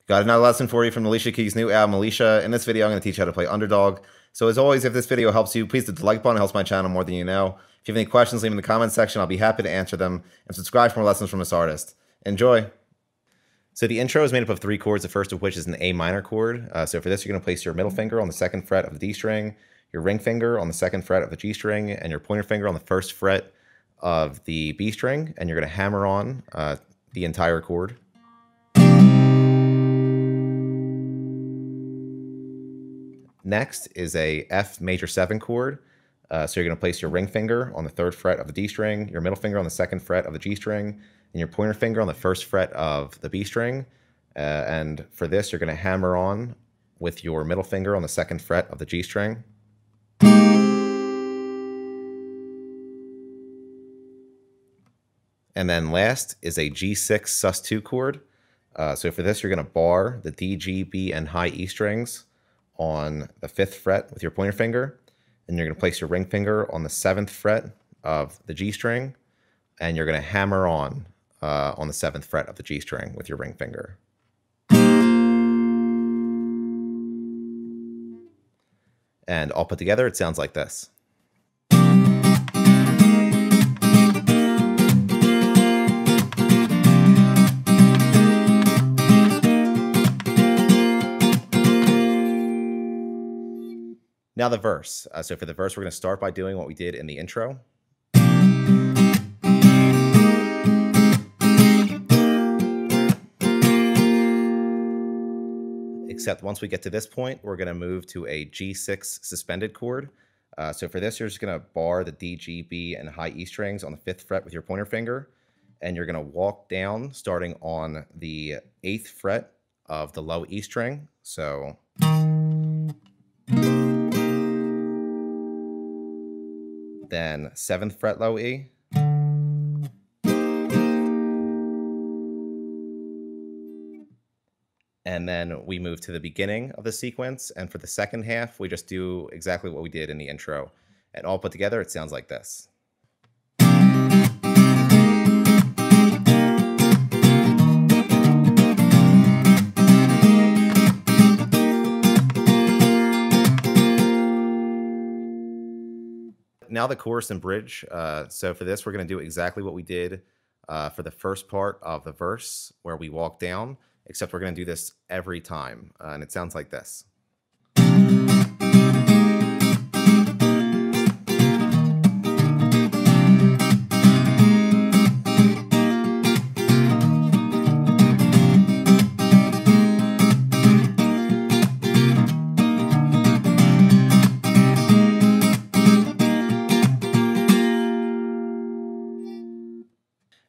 Got another lesson for you from Alicia Keys' new album, Alicia. In this video, I'm going to teach you how to play Underdog. So as always, if this video helps you, please hit the like button. It helps my channel more than you know. If you have any questions, leave them in the comments section. I'll be happy to answer them. And subscribe for more lessons from this artist. Enjoy! So the intro is made up of 3 chords, the first of which is an A minor chord. So for this, you're going to place your middle finger on the 2nd fret of the D string, your ring finger on the 2nd fret of the G string, and your pointer finger on the 1st fret of the B string. And you're going to hammer on the entire chord. Next is a F major 7 chord. So you're going to place your ring finger on the 3rd fret of the D string, your middle finger on the 2nd fret of the G string, and your pointer finger on the 1st fret of the B string. And for this, you're going to hammer on with your middle finger on the 2nd fret of the G string. And then last is a G6 Sus2 chord. So for this, you're going to bar the D, G, B, and high E strings on the 5th fret with your pointer finger, and you're going to place your ring finger on the 7th fret of the G string, and you're going to hammer on the 7th fret of the G string with your ring finger. And all put together, it sounds like this. Now the verse. So for the verse, we're going to start by doing what we did in the intro. Except once we get to this point, we're going to move to a G6 suspended chord. So for this, you're just going to bar the D, G, B, and high E strings on the 5th fret with your pointer finger. And you're going to walk down starting on the 8th fret of the low E string. So then 7th fret low E, and then we move to the beginning of the sequence, and for the second half, we just do exactly what we did in the intro. And all put together, it sounds like this. Now the chorus and bridge. So for this, we're going to do exactly what we did for the first part of the verse where we walk down, except we're going to do this every time. And it sounds like this.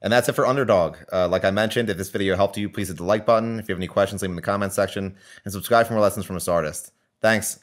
And that's it for Underdog. Like I mentioned, if this video helped you, please hit the like button. If you have any questions, leave them in the comments section. And subscribe for more lessons from this artist. Thanks.